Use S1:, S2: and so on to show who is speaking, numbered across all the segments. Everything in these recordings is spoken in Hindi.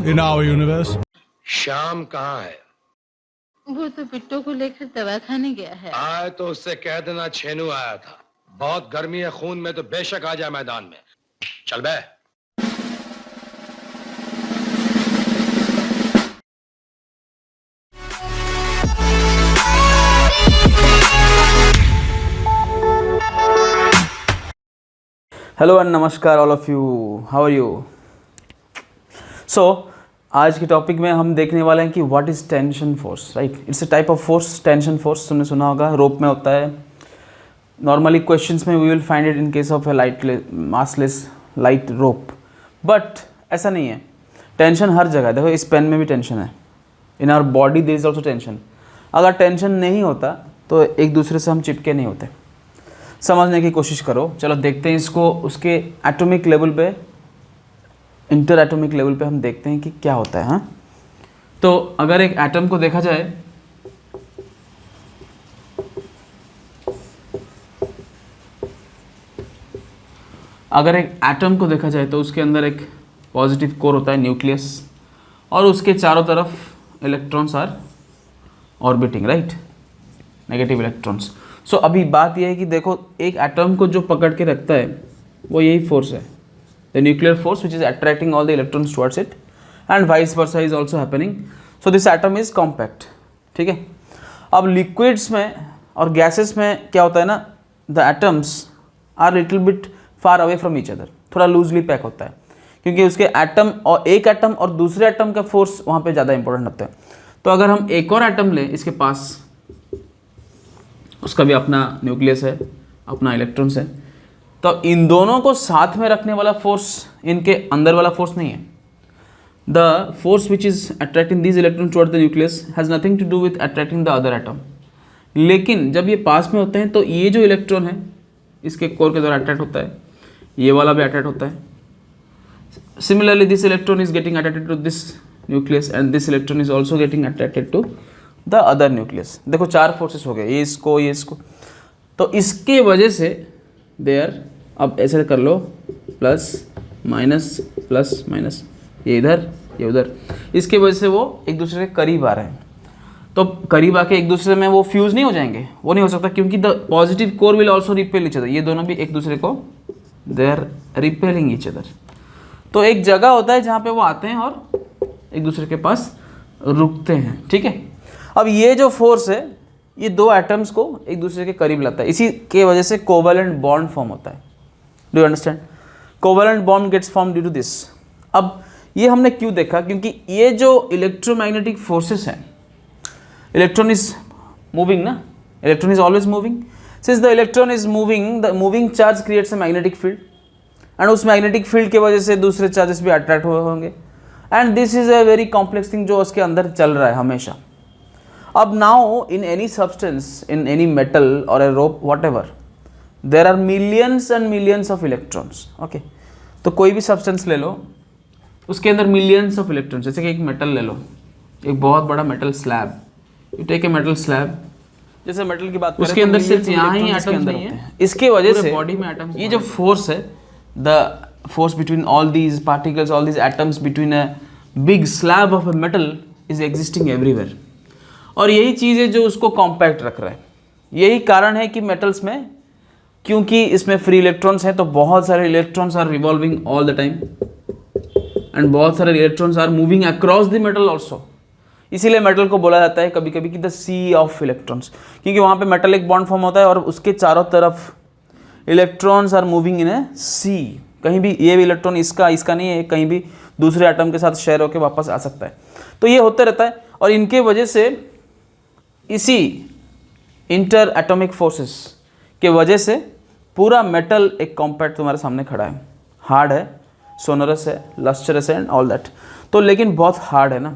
S1: in our universe.
S2: शाम कहाँ है?
S3: वो तो बिट्टू को लेकर दवा खाने गया है।
S2: आए तो उससे कह देना छेनू आया था। बहुत गर्मी है खून में, तो बेशक आ जाए मैदान में। चल बे।
S4: हेलो एंड नमस्कार all of you, how are you. So आज के टॉपिक में हम देखने वाले हैं कि what is tension force, right. It's a type of force, tension force तुमने सुना होगा, रोप में होता है। नॉर्मली क्वेश्चंस में we will find it in case of a light massless light rope, but ऐसा नहीं है। टेंशन हर जगह, देखो इस पेन में भी टेंशन है, in our body there is also tension. अगर टेंशन नहीं होता तो एक दूसरे से हम चिपके नहीं होते। समझने की कोशिश करो। चलो देखते हैं इसको उसके एटॉमिक लेवल पे, इंटर एटॉमिक लेवल पे हम देखते हैं कि क्या होता है। हाँ, तो अगर एक एटम को देखा जाए, तो उसके अंदर एक पॉजिटिव कोर होता है, न्यूक्लियस, और उसके चारों तरफ electrons are orbiting, right, negative electrons. So अभी बात यह है कि देखो एक एटम को जो पकड़ के रखता है वो यही फोर्स है, the nuclear force which is attracting all the electrons towards it and vice versa is also happening. So this atom is compact, ठीक है। अब लिक्विड्स में और गैसेस में क्या होता है ना, the atoms are little bit far away from each other, थोड़ा लूजली पैक होता है, क्योंकि उसके एटम और एक एटम और दूसरे एटम का फोर्स वहाँ पे ज़्यादा इंपॉर्टेंट होता है। तो अगर हम एक और एटम लें इसके पास, उसका भी अपना न्यूक्लियस है, अपना इलेक्ट्रॉन्स है, तो इन दोनों को साथ में रखने वाला फोर्स इनके अंदर वाला फोर्स नहीं है। The force which is attracting these electrons toward the nucleus has nothing to do with attracting the other atom. लेकिन जब ये पास में होते हैं तो ये जो इलेक्ट्रॉन है इसके कोर के द्वारा अट्रैक्ट होता है, ये वाला भी अट्रैक्ट होता है। Similarly this electron is getting attracted to this nucleus and this electron is also getting attracted to the other nucleus. देखो चार फोर्सेस हो गए, ये इसको, तो इसके वजह से देयर, अब ऐसे कर लो, प्लस माइनस, ये इधर ये उधर, इसके वजह से वो एक दूसरे के करीब आ रहे हैं। तो करीब आके एक दूसरे में वो फ्यूज़ नहीं हो जाएंगे, वो नहीं हो सकता, क्योंकि the positive core will also repel each other. ये दोनों भी एक दूसरे को, they are repelling each other. तो एक जगह होता है जहाँ पे वो आते हैं और एक दूसरे के पास रुकते हैं, ठीक है। अब ये जो फोर्स है ये दो एटम्स को एक दूसरे के करीब लाता है, इसी के वजह से कोवैलेंट बॉन्ड फॉर्म होता है। Do you understand? Covalent bond gets form due to this. अब ये हमने क्यों देखा, क्योंकि ये जो इलेक्ट्रोमैग्नेटिक फोर्सेस हैं, इलेक्ट्रॉन इज मूविंग ना, electron is always moving. Since the electron is moving, the moving charge creates a magnetic field, and उस मैग्नेटिक फील्ड की वजह से दूसरे चार्जेस भी अट्रैक्ट हुए होंगे, and this is a very complex thing जो उसके अंदर चल रहा है हमेशा। अब now in any substance, in any metal or a rope, whatever, there are millions and millions of electrons, okay. तो कोई भी सब्सटेंस ले लो, उसके अंदर मिलियंस ऑफ इलेक्ट्रॉन्स। जैसे कि एक मेटल ले लो, एक बहुत बड़ा metal slab, you take a metal slab, जैसे मेटल की बात करें, उसके अंदर सिर्फ यहाँ ही एटम्स नहीं है, इसके वजह से बॉडी में एटम्स, ये जो फोर्स है, the force between all these particles, all these atoms between a big slab of a metal is existing everywhere। और यही चीज़ है जो उसको कॉम्पैक्ट रख रहा है। यही कारण है कि मेटल्स में, क्योंकि इसमें फ्री इलेक्ट्रॉन्स हैं, तो बहुत सारे electrons are revolving all the time and बहुत सारे electrons are moving across the metal also. इसीलिए मेटल को बोला जाता है कभी कभी कि द सी ऑफ इलेक्ट्रॉन्स, क्योंकि वहाँ पे मेटल एक बॉन्ड फॉर्म होता है और उसके चारों तरफ इलेक्ट्रॉन्स आर मूविंग इन ए सी। कहीं भी ये भी इलेक्ट्रॉन इसका नहीं है, कहीं भी दूसरे एटम के साथ शेयर होकर वापस आ सकता है। तो ये होते रहता है, और इनके वजह से, इसी इंटर एटॉमिक फोर्सेस के वजह से पूरा मेटल एक कॉम्पैक्ट तुम्हारे सामने खड़ा है। हार्ड है, सोनरस है, लस्टरस है एंड ऑल दैट, तो लेकिन बहुत हार्ड है ना,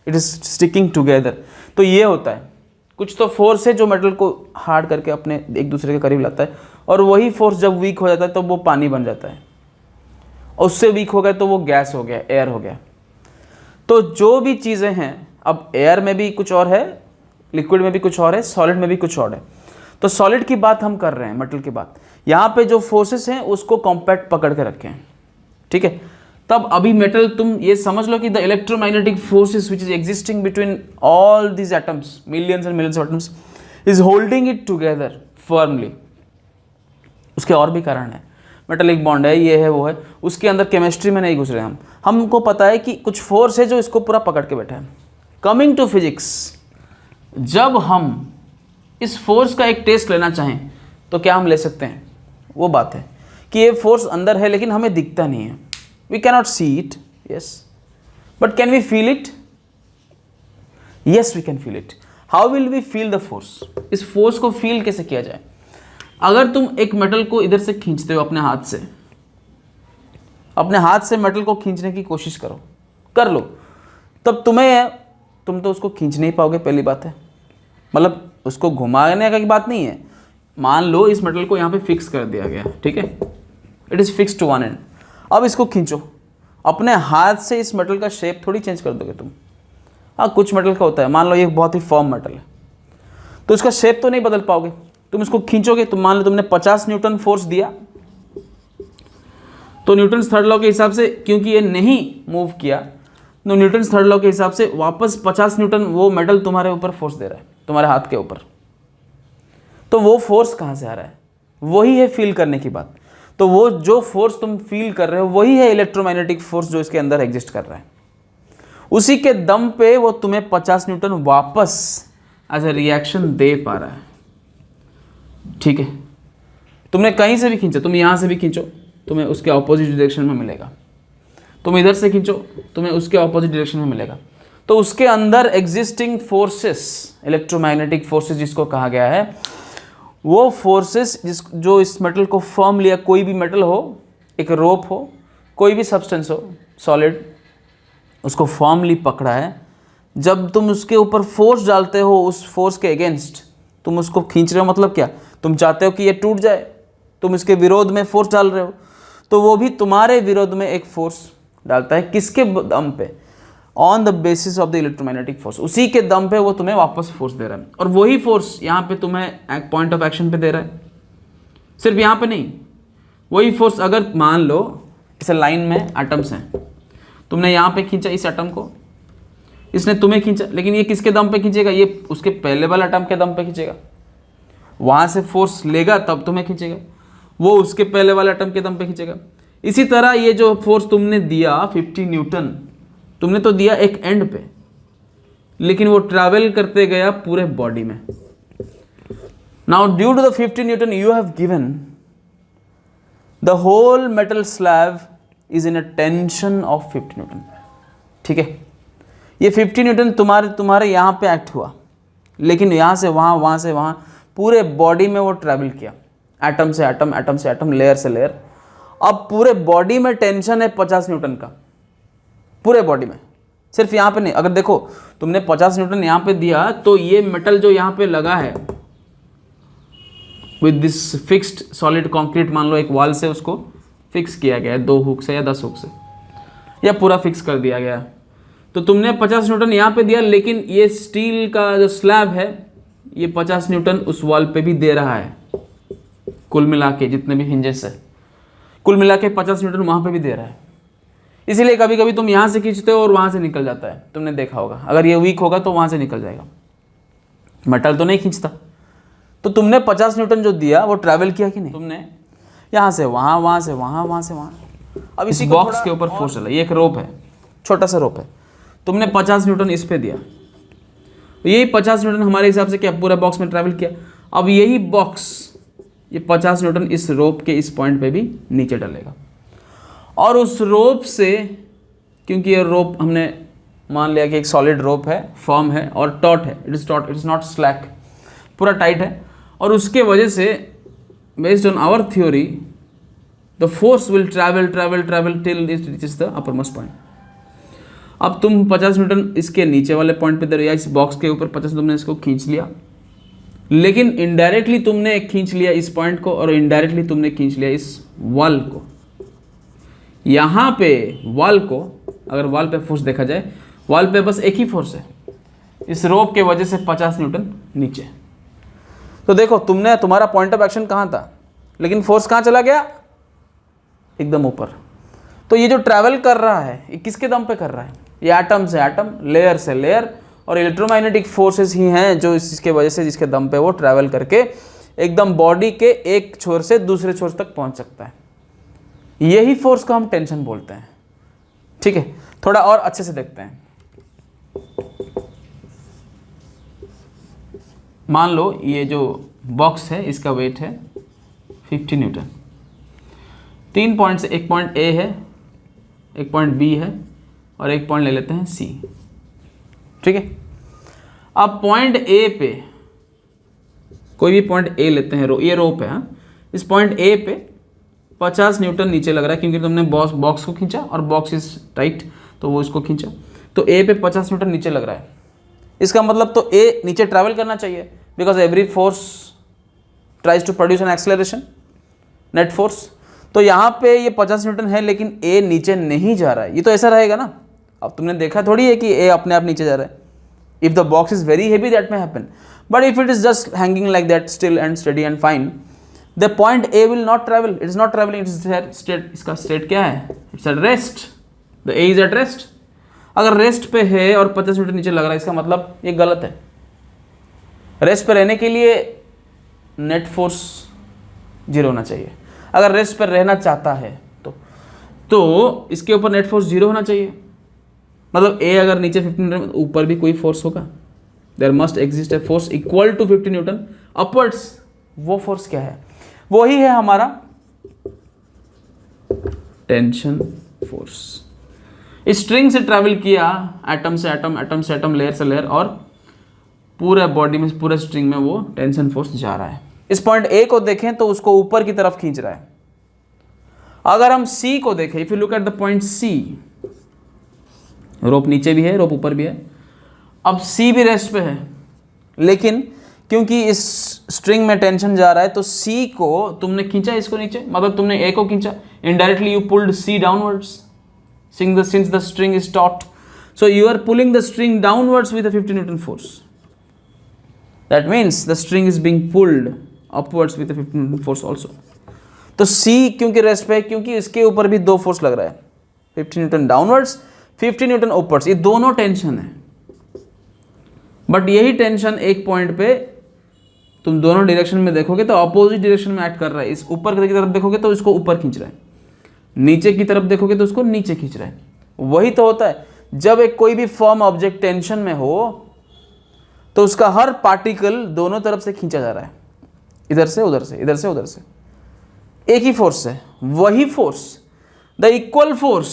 S4: इट इज़ स्टिकिंग टुगेदर। तो ये होता है, कुछ तो फोर्स है जो मेटल को हार्ड करके अपने एक दूसरे के करीब लाता है, और वही फोर्स जब वीक हो जाता है तो वो पानी बन जाता है, और उससे वीक हो गया तो वो गैस हो गया, एयर हो गया। तो जो भी चीज़ें हैं, अब एयर में भी कुछ और है, लिक्विड में भी कुछ और है, सॉलिड में भी कुछ और है। तो सॉलिड की बात हम कर रहे हैं, मेटल की बात। यहाँ पे जो फोर्सेस हैं उसको कॉम्पैक्ट पकड़ के रखें, ठीक है। तब अभी मेटल, तुम ये समझ लो कि the electromagnetic forces which is existing between all these atoms, millions and millions of atoms, is holding it together firmly. उसके और भी कारण है, मेटालिक बॉन्ड है, ये है वो है, उसके अंदर केमिस्ट्री में नहीं घुस रहे हम। हमको पता है कि कुछ फोर्स है जो इसको पूरा पकड़ के बैठा है। कमिंग टू फिजिक्स, जब हम इस फोर्स का एक टेस्ट लेना चाहें तो क्या हम ले सकते हैं? वो बात है कि ये फोर्स अंदर है लेकिन हमें दिखता नहीं है, we cannot see it, yes, but can we feel it? Yes, we can feel it. How will we feel the force? इस फोर्स को फील कैसे किया जाए? अगर तुम एक मेटल को इधर से खींचते हो अपने हाथ से, अपने हाथ से मेटल को खींचने की कोशिश करो, कर लो, तब तुम तो उसको खींच नहीं पाओगे, पहली बात है। मतलब उसको घुमाने का की बात नहीं है, मान लो इस मेटल को यहाँ पे फिक्स कर दिया गया, ठीक है, it is fix to one end. अब इसको खींचो, अपने हाथ से इस मेटल का शेप थोड़ी चेंज कर दोगे तुम। हाँ, कुछ मेटल का होता है, मान लो ये बहुत ही फर्म मेटल है तो उसका शेप तो नहीं बदल पाओगे। तुम इसको खींचोगे, तुम मान लो तुमने 50 न्यूटन फोर्स दिया, तो न्यूटन्स थर्ड लॉ के हिसाब से क्योंकि ये नहीं मूव किया, तो न्यूटन्स थर्ड लॉ के हिसाब से वापस 50 न्यूटन वो मेटल तुम्हारे ऊपर फोर्स दे रहा है, तुम्हारे हाथ के ऊपर। तो वो फोर्स कहाँ से आ रहा है? वही है फील करने की बात। तो वो जो फोर्स तुम फील कर रहे हो वही है इलेक्ट्रोमैग्नेटिक फोर्स जो इसके अंदर एग्जिस्ट कर रहा है। उसी के दम पे वो तुम्हें 50 न्यूटन वापस एज ए रिएक्शन दे पा रहा है, ठीक है। तुमने कहीं से भी खींचा, तुम यहाँ से भी खींचो, तुम्हें उसके ऑपोजिट डायरेक्शन में मिलेगा। तुम इधर से खींचो, तुम्हें उसके ऑपोजिट डायरेक्शन में मिलेगा। तो उसके अंदर एग्जिस्टिंग फोर्सेस, इलेक्ट्रोमैग्नेटिक फोर्सेस जिसको कहा गया है, वो फोर्सेस जो इस मेटल को फर्म लिया, कोई भी मेटल हो, एक रोप हो, कोई भी सब्सटेंस हो सॉलिड, उसको फर्मली पकड़ा है। जब तुम उसके ऊपर फोर्स डालते हो, उस फोर्स के अगेंस्ट तुम उसको खींच रहे हो, मतलब क्या? तुम चाहते हो कि ये टूट जाए, तुम इसके विरोध में फोर्स डाल रहे हो, तो वो भी तुम्हारे विरोध में एक फोर्स डालता है। किसके दम पे? On the basis of the electromagnetic force. उसी के दम पे वो तुम्हें वापस फोर्स दे रहा है, और वही फोर्स यहाँ पे तुम्हें पॉइंट ऑफ एक्शन पे दे रहा है। सिर्फ यहाँ पे नहीं, वही फोर्स अगर मान लो इस लाइन में एटम्स हैं, तुमने यहाँ पे खींचा इस एटम को, इसने तुम्हें खींचा, लेकिन ये किसके दम पे खींचेगा? ये उसके पहले वाला एटम के दम पे खींचेगा, वहाँ से फोर्स लेगा तब तुम्हें खींचेगा, वो उसके पहले वाले एटम के दम पे खींचेगा। इसी तरह ये जो फोर्स तुमने दिया 50 न्यूटन, तुमने तो दिया एक एंड पे, लेकिन वो ट्रैवल करते गया पूरे बॉडी में। Now due to the 50 newton you have given, the whole metal slab is in a tension of 50 newton, ठीक है। ये 50 न्यूटन तुम्हारे यहाँ पे एक्ट हुआ, लेकिन यहाँ से वहाँ, वहाँ से वहाँ, पूरे बॉडी में वो ट्रैवल किया, एटम से एटम, एटम से एटम, लेयर से लेयर। अब पूरे बॉडी में टेंशन है 50 न्यूटन का, पूरे बॉडी में, सिर्फ यहाँ पे नहीं। अगर देखो तुमने 50 न्यूटन यहाँ पे दिया, तो ये मेटल जो यहाँ पे लगा है with this fixed solid concrete, मान लो एक वॉल से उसको फिक्स किया गया है 2 हुक से या 10 हुक से, या पूरा फिक्स कर दिया गया, तो तुमने 50 न्यूटन यहाँ पे दिया, लेकिन ये स्टील का जो स्लैब है ये 50 न्यूटन उस वॉल पे भी दे रहा है। कुल मिला के जितने भी हिंजेस है, कुल मिला के 50 न्यूटन वहाँ पे भी दे रहा है। इसीलिए कभी कभी तुम यहाँ से खींचते हो और वहाँ से निकल जाता है, तुमने देखा होगा। अगर ये वीक होगा तो वहाँ से निकल जाएगा, मेटल तो नहीं खींचता। तो तुमने 50 न्यूटन जो दिया वो ट्रैवल किया कि नहीं? तुमने यहाँ से वहाँ, वहाँ से वहाँ, वहाँ से वहाँ। अब इस बॉक्स के ऊपर फोर्स चला, ये एक रोप है, छोटा सा रोप है, तुमने 50 न्यूटन इस पे दिया, यही 50 न्यूटन हमारे हिसाब से क्या पूरा बॉक्स में ट्रैवल किया। अब यही बॉक्स, ये 50 न्यूटन इस रोप के इस पॉइंट पे भी नीचे डलेगा, और उस रोप से, क्योंकि ये रोप हमने मान लिया कि एक सॉलिड रोप है, फर्म है और टॉट है, it is taut, it is not slack, पूरा टाइट है, और उसके वजह से based on our theory the force will travel travel travel till it reaches the uppermost point. अब तुम 50 न्यूटन इसके नीचे वाले पॉइंट पे दे रहे हो, या इस बॉक्स के ऊपर 50 तुमने इसको खींच लिया, लेकिन इनडायरेक्टली तुमने खींच लिया इस पॉइंट को, और इनडायरेक्टली तुमने खींच लिया इस वॉल को। यहाँ पे वॉल को, अगर वॉल पे फोर्स देखा जाए, वॉल पे बस एक ही फोर्स है, इस रोप के वजह से 50 न्यूटन नीचे। तो देखो तुम्हारा पॉइंट ऑफ एक्शन कहाँ था, लेकिन फोर्स कहाँ चला गया? एकदम ऊपर। तो ये जो ट्रैवल कर रहा है ये किसके दम पे कर रहा है? ये एटम से एटम, लेयर से लेयर, और इलेक्ट्रोमैग्नेटिक फोर्सेस ही हैं जो इसके वजह से, जिसके दम पे वो ट्रैवल करके एकदम बॉडी के एक छोर से दूसरे छोर तक पहुंच सकता है। यही फोर्स को हम टेंशन बोलते हैं। ठीक है, थोड़ा और अच्छे से देखते हैं। मान लो ये जो बॉक्स है इसका वेट है 50 न्यूटन। 3 पॉइंट से, एक पॉइंट ए है, एक पॉइंट बी है, और एक पॉइंट ले लेते हैं सी। ठीक है, अब पॉइंट ए पे, कोई भी पॉइंट ए लेते हैं, ये रो पे, हाँ, इस पॉइंट ए पे 50 न्यूटन नीचे लग रहा है क्योंकि तुमने बॉक्स को खींचा और बॉक्स इज टाइट, तो वो इसको खींचा, तो ए पे 50 न्यूटन नीचे लग रहा है। इसका मतलब तो ए नीचे ट्रैवल करना चाहिए, because every force tries to produce an acceleration, net force. तो यहाँ पे ये 50 न्यूटन है लेकिन ए नीचे नहीं जा रहा है, ये तो ऐसा रहेगा ना। अब तुमने देखा थोड़ी है कि ए अपने आप नीचे जा रहा है। If the box is very heavy that may happen, but if it is just hanging like that still and study and fine, the point A will not travel, it is not travelling, it is state. इसका स्टेट क्या है? It's at rest, the A is at rest. अगर रेस्ट पे है और 50 न्यूटन नीचे लग रहा है, इसका मतलब ये गलत है। रेस्ट पे रहने के लिए नेट फोर्स 0 होना चाहिए। अगर रेस्ट पर रहना चाहता है तो इसके ऊपर नेट फोर्स 0 होना चाहिए। मतलब ए अगर नीचे 50 न्यूटन, ऊपर भी कोई फोर्स होगा। There must exist a force equal to 50 newton upwards. वो फोर्स क्या है? वही है हमारा टेंशन फोर्स। स्ट्रिंग से ट्रैवल किया, एटम से एटम, एटम से एटम, लेयर से लेयर, और पूरे बॉडी में, पूरे स्ट्रिंग में वो टेंशन फोर्स जा रहा है। इस पॉइंट ए को देखें तो उसको ऊपर की तरफ खींच रहा है। अगर हम सी को देखें, if you look at the point C, rope नीचे भी है, रोप ऊपर भी है। अब सी भी रेस्ट पे है, लेकिन क्योंकि इस स्ट्रिंग में टेंशन जा रहा है तो सी को तुमने खींचा इसको नीचे, मतलब तुमने ए को खींचा, indirectly you pulled C downwards since the string is taut. So you are pulling the string downwards with a 50 Newton force. That means the string is being pulled upwards with a 50 Newton force also. तो C क्योंकि रेस्ट पे है, क्योंकि इसके ऊपर भी 2 फोर्स लग रहा है, 50 न्यूटन डाउनवर्ड्स, 50 न्यूटन upwards, ये दोनों टेंशन है। बट यही टेंशन एक पॉइंट पे तुम दोनों डायरेक्शन में देखोगे तो अपोजिट डायरेक्शन में एक्ट कर रहा है। इस ऊपर की तरफ देखोगे तो इसको ऊपर खींच रहा है, नीचे की तरफ देखोगे तो उसको नीचे खींच रहा है। वही तो होता है जब एक कोई भी फॉर्म ऑब्जेक्ट टेंशन में हो तो उसका हर पार्टिकल दोनों तरफ से खींचा जा रहा है, इधर से उधर से, इधर से उधर से, एक ही फोर्स है। वही force, the equal force,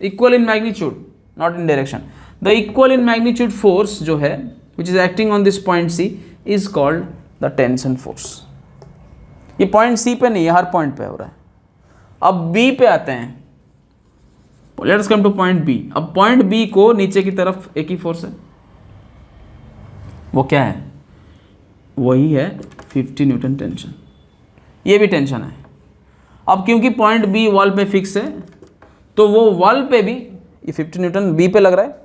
S4: equal in magnitude not in direction, the equal in magnitude force जो है which is acting on this point C is called the tension force. ये पॉइंट सी पे नहीं है, हर पॉइंट पे हो रहा है। अब बी पे आते हैं, let us come to point B. अब पॉइंट बी को नीचे की तरफ एक ही फोर्स है, वो क्या है? वही है 50 न्यूटन टेंशन। ये भी टेंशन है। अब क्योंकि पॉइंट बी वॉल पे फिक्स है तो वो वॉल पे भी ये 50 न्यूटन बी पे लग रहा है,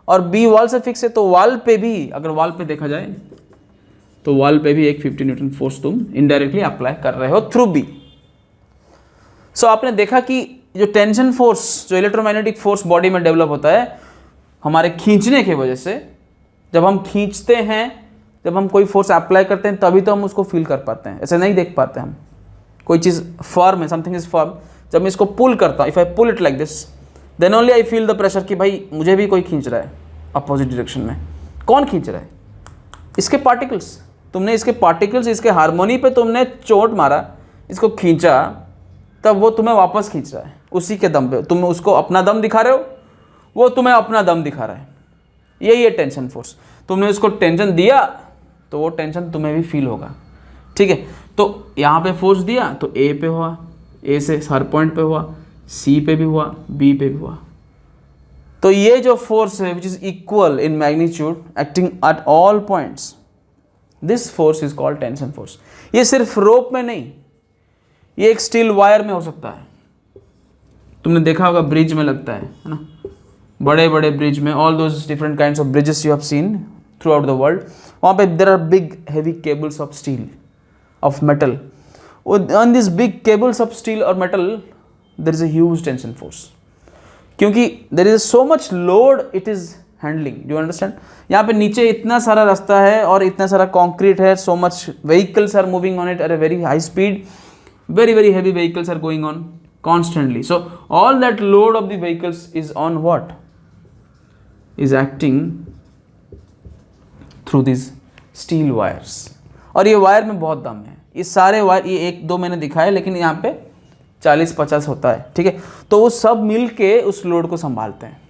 S4: और बी वॉल से फिक्स है तो वॉल पे भी, अगर वॉल पे देखा जाए तो वॉल पे भी एक 50 न्यूटन फोर्स तुम इनडायरेक्टली अप्लाई कर रहे हो थ्रू बी। सो आपने देखा कि जो टेंशन फोर्स, जो इलेक्ट्रोमैग्नेटिक फोर्स बॉडी में डेवलप होता है हमारे खींचने की वजह से, जब हम खींचते हैं, जब हम कोई फोर्स अप्लाई करते हैं तभी तो हम उसको फील कर पाते हैं, ऐसे नहीं देख पाते हम। कोई चीज़ फर्म है, समथिंग इज फर्म, जब मैं इसको पुल करता हूँ, if I pull it like this, then only I feel the pressure कि भाई मुझे भी कोई खींच रहा है अपोजिट डायरेक्शन में। कौन खींच रहा है? इसके पार्टिकल्स। तुमने इसके पार्टिकल्स, इसके हार्मोनी पे तुमने चोट मारा, इसको खींचा, तब वो तुम्हें वापस खींच रहा है उसी के दम पे। तुम उसको अपना दम दिखा रहे हो, वो तुम्हें अपना दम दिखा रहा है। यही है टेंशन फोर्स। तुमने उसको टेंशन दिया तो वो टेंशन तुम्हें भी फील होगा। ठीक है, तो यहाँ पे फोर्स दिया तो ए पे हुआ, ए से हर पॉइंट पे हुआ, सी पे भी हुआ, बी पे भी हुआ। तो ये जो फोर्स है which is equal in magnitude acting at all points, this force is called tension force. ये सिर्फ रोप में नहीं, ये एक स्टील वायर में हो सकता है। तुमने देखा होगा ब्रिज में लगता है ना, बड़े बड़े ब्रिज में, all those different kinds of bridges you have seen throughout the world, वहाँ पे there are big heavy cables of steel, of metal. On this big cables of steel और metal there is a huge tension force, क्योंकि there is so much load it is handling, do you understand. यहाँ पे नीचे इतना सारा रास्ता है और इतना सारा कंक्रीट है, so much vehicles are moving on it at a very high speed, very very heavy vehicles are going on constantly, so all that load of the vehicles is on what, is acting through these steel wires। और ये वायर में बहुत दम है, ये सारे वायर, ये एक दो मैंने दिखाए लेकिन यहाँ पे 40-50 होता है, ठीक है। तो वो सब मिल के उस लोड को संभालते हैं।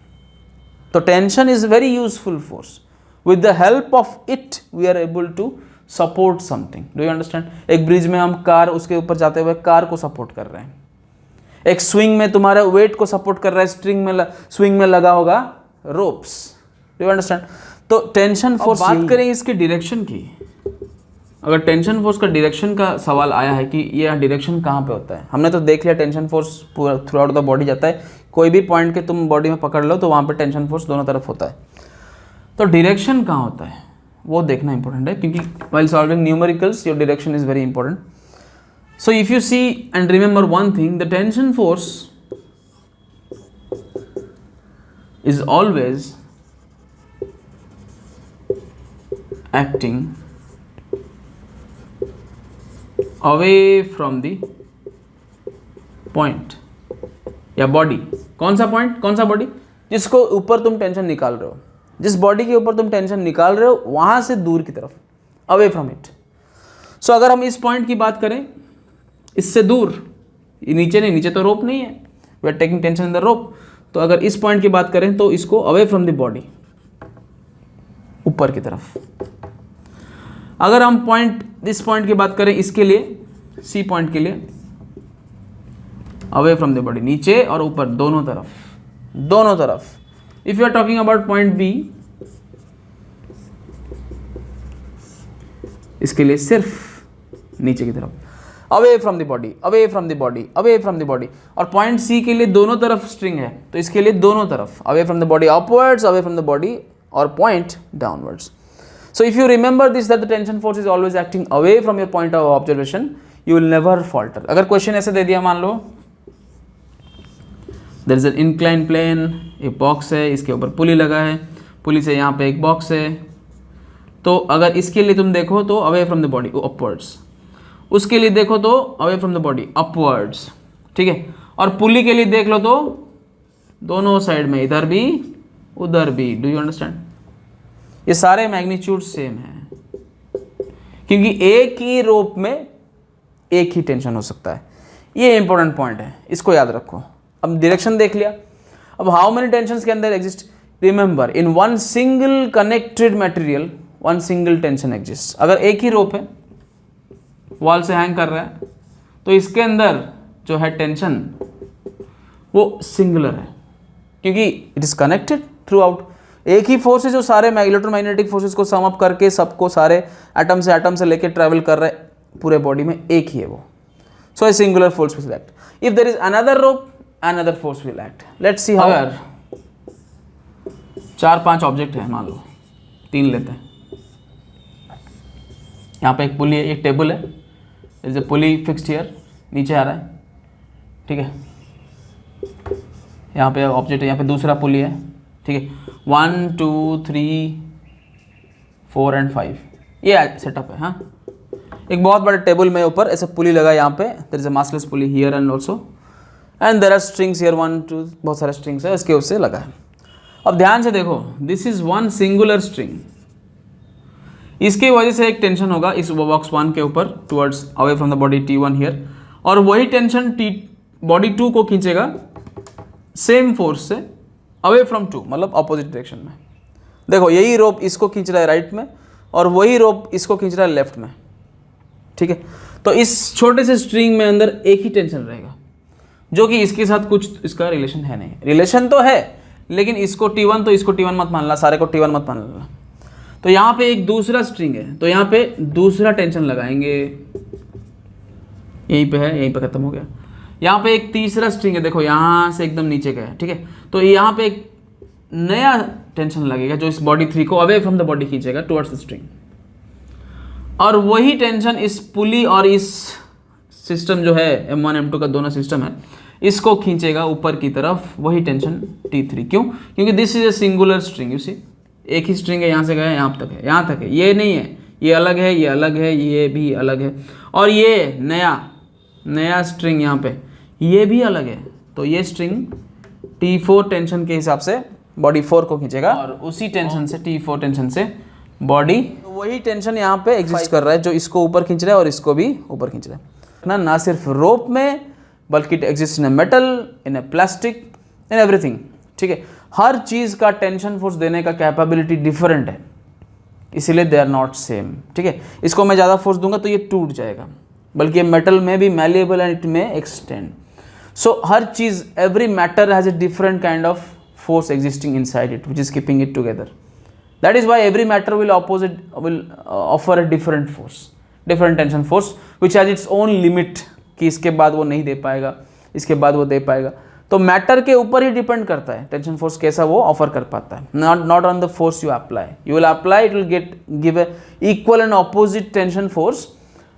S4: तो tension is very useful force, with the help of it we are able to support something, do you understand. एक ब्रिज में हम कार, उसके ऊपर जाते हुए कार को सपोर्ट कर रहे हैं, एक स्विंग में तुम्हारे वेट को सपोर्ट कर रहा है, स्ट्रिंग में स्विंग में लगा होगा रोप्स, डू यू अंडरस्टैंड। तो टेंशन फोर्स, बात करें इसके डायरेक्शन की, अगर टेंशन फोर्स का डायरेक्शन का सवाल आया है कि ये डायरेक्शन कहाँ पे होता है, हमने तो देख लिया टेंशन फोर्स पूरा थ्रू आउट द बॉडी जाता है, कोई भी पॉइंट के तुम बॉडी में पकड़ लो तो वहाँ पे टेंशन फोर्स दोनों तरफ होता है। तो डायरेक्शन कहाँ होता है वो देखना इंपॉर्टेंट है, क्योंकि while solving numericals your direction is very important. So if you see and remember one thing, the tension force is always acting away from the point या body। कौन सा point, कौन सा body, जिसको ऊपर तुम टेंशन निकाल रहे हो, जिस बॉडी के ऊपर तुम टेंशन निकाल रहे हो वहां से दूर की तरफ, अवे फ्रॉम इट। सो अगर हम इस पॉइंट की बात करें, इससे दूर, ये नीचे नहीं, नीचे तो रोप नहीं है, we are taking tension in the rope. तो अगर इस पॉइंट की बात करें तो इसको अवे फ्रॉम द बॉडी, ऊपर की तरफ। अगर हम पॉइंट, इस पॉइंट की बात करें, इसके लिए, सी पॉइंट के लिए, अवे फ्रॉम द बॉडी, नीचे और ऊपर दोनों तरफ, दोनों तरफ। If you are talking about point B, इसके लिए सिर्फ नीचे की तरफ, away from the body, away from the body, away from the body. और पॉइंट सी के लिए दोनों तरफ स्ट्रिंग है, तो इसके लिए दोनों तरफ, away from the body upwards, away from the body, और point downwards. So if you remember this, that the tension force is always acting away from your point of observation, you will never falter। अगर क्वेश्चन ऐसे दे दिया, मान लो there is an inclined plane, एक बॉक्स है, इसके ऊपर पुली लगा है, पुली से यहाँ पे एक बॉक्स है, तो अगर इसके लिए तुम देखो तो away from the body upwards, उसके लिए देखो तो away from the body upwards, ठीक है। और पुली के लिए देख लो तो दोनों साइड में, इधर भी उधर भी, डू यू अंडरस्टैंड। ये सारे मैग्नीट्यूड सेम हैं, क्योंकि एक ही रोप में एक ही टेंशन हो सकता है। ये इंपॉर्टेंट पॉइंट है, इसको याद रखो। अब डायरेक्शन देख लिया, अब हाउ मेनी टेंशंस के अंदर exist, remember in one single connected material one single tension exist. अगर एक ही रोप है, वॉल से हैंग कर रहा है, तो इसके अंदर जो है टेंशन वो सिंगुलर है, क्योंकि it is connected through out. एक ही फोर्स है जो सारे इलेक्ट्रोमैग्नेटिक फोर्सेस को सम अप करके सबको, सारे एटम से लेके ट्रैवल कर रहे हैं पूरे बॉडी में, एक ही है वो। So a singular force will act. If there is another rope, another force will act. Let's see how। अगर 4-5 ऑब्जेक्ट है, मान लो 3 लेते हैं, यहाँ पे एक पुली है, एक टेबल है, is a pulley fixed here, नीचे आ रहा है, ठीक है। यहाँ पे ऑब्जेक्ट है, यहाँ पे दूसरा पुली है, ठीक है। 1 2 3 4 and 5 ये सेटअप है। हाँ, एक बहुत बड़े टेबल में ऊपर ऐसे पुली लगा है, यहाँ पे there is a massless pulley here and also, and there are strings here, 1 2 बहुत सारे स्ट्रिंग्स है, इसके उससे लगा है। अब ध्यान से देखो, this is one singular string, इसकी वजह से एक टेंशन होगा इस बॉक्स 1 के ऊपर towards away from the body T1 here, और वही टेंशन बॉडी 2 को खींचेगा सेम फोर्स से अवे फ्रॉम 2, मतलब अपोजिट डायरेक्शन में। देखो यही रोप इसको खींच रहा है राइट में, और वही रोप इसको खींच रहा है लेफ्ट में, ठीक है। तो इस छोटे से स्ट्रिंग में अंदर एक ही टेंशन रहेगा, जो कि इसके साथ कुछ इसका रिलेशन है नहीं, रिलेशन तो है लेकिन इसको T1 तो इसको T1 मत मानना, सारे को T1 मत मानना। तो यहाँ पे एक दूसरा स्ट्रिंग है, तो यहाँ पे दूसरा टेंशन लगाएंगे, यहीं पे है, यहीं पे खत्म हो गया। यहाँ पे एक तीसरा स्ट्रिंग है, देखो यहाँ से एकदम नीचे का है, ठीक है। तो यहाँ पे एक नया टेंशन लगेगा जो इस बॉडी 3 को अवे फ्रॉम द बॉडी खींचेगा टुवर्ड्स द स्ट्रिंग, और वही टेंशन इस पुली और इस सिस्टम जो है M1 M2 का दोनों सिस्टम है, इसको खींचेगा ऊपर की तरफ, वही टेंशन T3। क्यों? क्योंकि this is a singular string, you see, एक ही स्ट्रिंग है, यहाँ से गया यहाँ तक है, यहाँ तक है, ये नहीं है, ये अलग है, ये अलग है, ये भी अलग है, और ये नया स्ट्रिंग यहाँ पे ये भी अलग है। तो ये स्ट्रिंग T4 टेंशन के हिसाब से बॉडी 4 को खींचेगा, और उसी टेंशन से T4 टेंशन से बॉडी, वही टेंशन यहाँ पे एग्जिस्ट कर रहा है जो इसको ऊपर खींच रहा है और इसको भी ऊपर खींच रहा है ना सिर्फ रोप में, बल्कि it exist in a metal, in A plastic, in everything. ठीक है, हर चीज़ का टेंशन फोर्स देने का कैपेबिलिटी डिफरेंट है, इसीलिए दे आर नॉट सेम। ठीक है, इसको मैं ज़्यादा फोर्स दूंगा तो ये टूट जाएगा, बल्कि मेटल में भी मैलिएबल एंड इट में extend. So her cheese, every matter has a different kind of force existing inside it which is keeping it together. That is why every matter will offer a different force, different tension force which has its own limit कि इसके बाद वो नहीं दे पाएगा, इसके बाद वो दे पाएगा। तो मैटर के ऊपर ही डिपेंड करता है टेंशन फोर्स कैसा वो ऑफर कर पाता है, not on the force you apply. You will apply, it will give a equal and opposite tension force,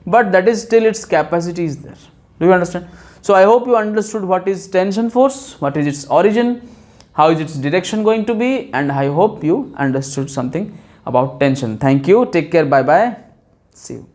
S4: but that is still its capacity is there. Do you understand? So I hope you understood what is tension force, what is its origin, how is its direction going to be, and I hope you understood something about tension. Thank you, take care, bye bye, see you.